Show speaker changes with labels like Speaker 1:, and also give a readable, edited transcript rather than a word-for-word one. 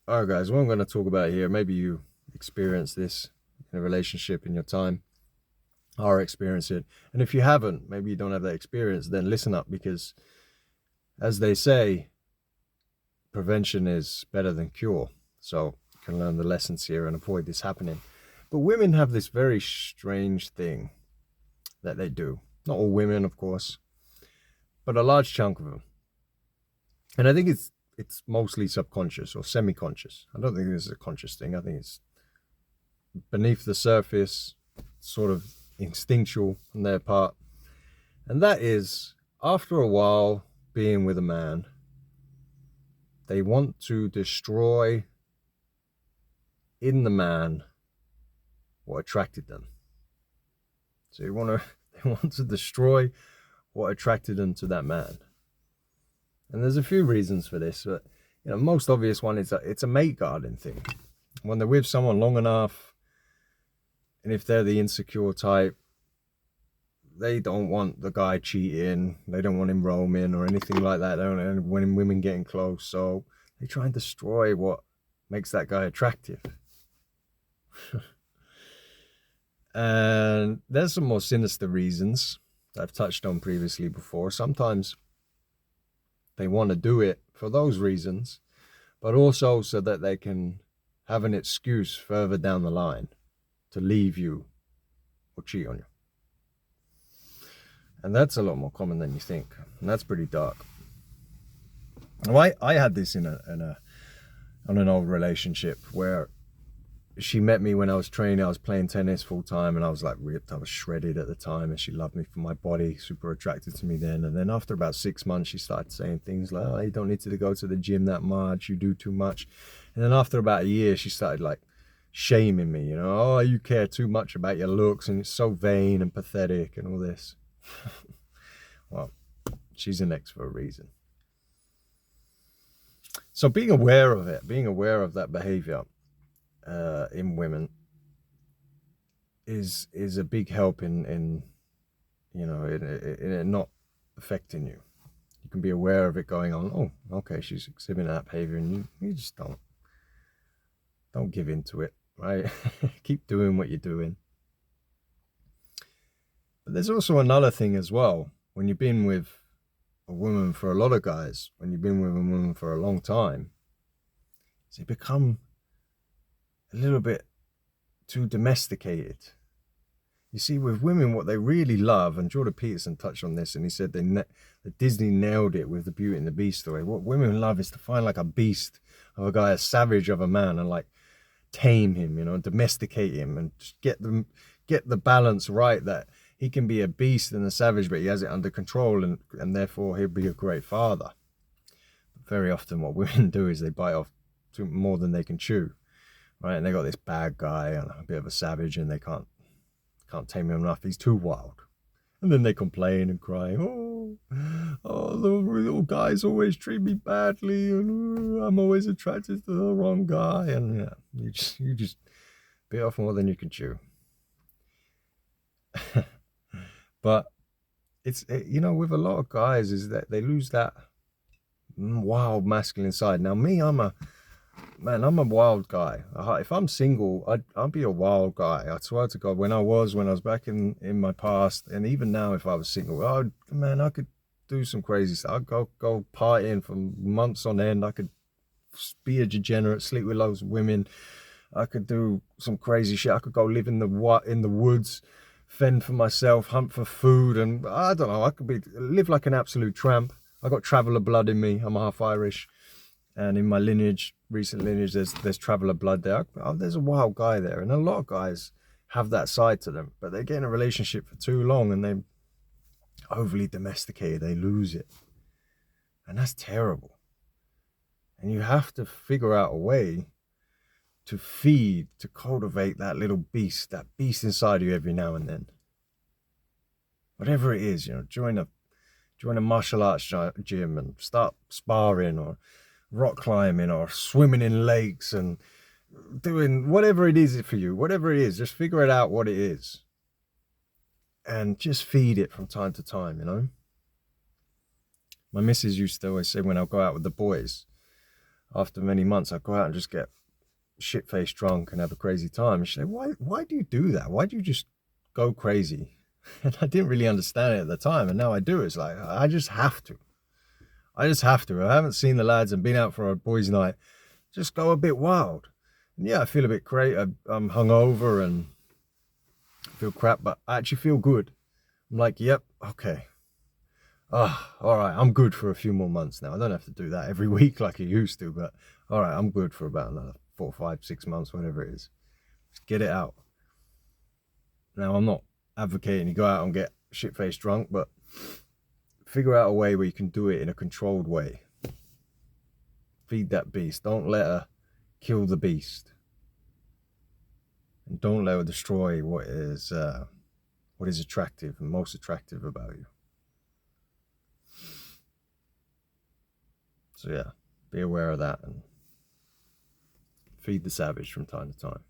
Speaker 1: All right, guys, what I'm going to talk about here, maybe you experience this in a relationship in your time or experience it. And if you haven't, maybe you don't have that experience, then listen up because, as they say, prevention is better than cure. So you can learn the lessons here and avoid this happening. But women have this very strange thing that they do. Not all women, of course, but a large chunk of them. And I think it's mostly subconscious or semi-conscious. I don't think this is a conscious thing. I think it's beneath the surface, sort of instinctual on their part. And that is, after a while being with a man, they want to destroy in the man what attracted them. So they want to destroy what attracted them to that man. And there's a few reasons for this, but most obvious one is that it's a mate guarding thing. When they're with someone long enough, and if they're the insecure type, they don't want the guy cheating. They don't want him roaming or anything like that. They don't want women getting close. So they try and destroy what makes that guy attractive. And there's some more sinister reasons that I've touched on previously before. Sometimes they want to do it for those reasons, but also so that they can have an excuse further down the line to leave you or cheat on you. And that's a lot more common than you think. And that's pretty dark. Now, I had this on an old relationship where she met me when I was training. I was playing tennis full time and I was like ripped. I was shredded at the time and she loved me for my body, super attracted to me then. And then after about 6 months, she started saying things like, oh, you don't need to go to the gym that much. You do too much. And then after about a year, she started like shaming me, oh, you care too much about your looks and it's so vain and pathetic and all this. Well, she's an ex for a reason. So being aware of it, being aware of that behavior in women is a big help in it not affecting you. You can be aware of it going on. Oh, okay, she's exhibiting that behavior, and you just don't give in to it, right? Keep doing what you're doing. But there's also another thing as well. When you've been with a woman, for a lot of guys, when you've been with a woman for a long time, they become a little bit too domesticated. You see, with women, what they really love, and Jordan Peterson touched on this, and he said that Disney nailed it with the Beauty and the Beast story. What women love is to find like a beast of a guy, a savage of a man, and like tame him, domesticate him, and just get the balance right, that he can be a beast and a savage, but he has it under control, and therefore he'll be a great father. But very often what women do is they bite off more than they can chew, right? And they got this bad guy and a bit of a savage, and they can't tame him enough. He's too wild. And then they complain and cry, oh, the little guys always treat me badly, and I'm always attracted to the wrong guy. And yeah, you just bit off more than you can chew. But it's, with a lot of guys is that they lose that wild masculine side. Now me, I'm a wild guy. If I'm single, I'd be a wild guy. I swear to God, when I was back in my past, and even now, if I was single, I could do some crazy stuff. I'd go partying for months on end. I could be a degenerate, sleep with loads of women. I could do some crazy shit. I could go live in the woods, fend for myself, hunt for food, and I don't know. I could live like an absolute tramp. I got traveller blood in me. I'm half Irish. And in my recent lineage, there's traveller blood there. There's a wild guy there. And a lot of guys have that side to them. But they get in a relationship for too long and they're overly domesticated. They lose it. And that's terrible. And you have to figure out a way to feed, to cultivate that little beast, that beast inside you every now and then. Whatever it is, join a martial arts gym and start sparring, or rock climbing, or swimming in lakes, and doing whatever it is for you. Whatever it is, just figure it out what it is. And just feed it from time to time, My missus used to always say, when I'll go out with the boys, after many months, I'd go out and just get shit-faced drunk and have a crazy time. And she's like, why do you do that? Why do you just go crazy? And I didn't really understand it at the time, and now I do. It's like, I just have to. I just have to. I haven't seen the lads and been out for a boys' night. Just go a bit wild. And yeah, I feel a bit crazy. I'm hungover and feel crap, but I actually feel good. I'm like, yep, okay. Ah, all right, I'm good for a few more months now. I don't have to do that every week like I used to, but all right, I'm good for about another 4, 5, 6 months, whatever it is. Just get it out. Now, I'm not advocating you go out and get shit-faced drunk, but figure out a way where you can do it in a controlled way. Feed that beast. Don't let her kill the beast. And don't let her destroy what is attractive and most attractive about you. So yeah, be aware of that and feed the savage from time to time.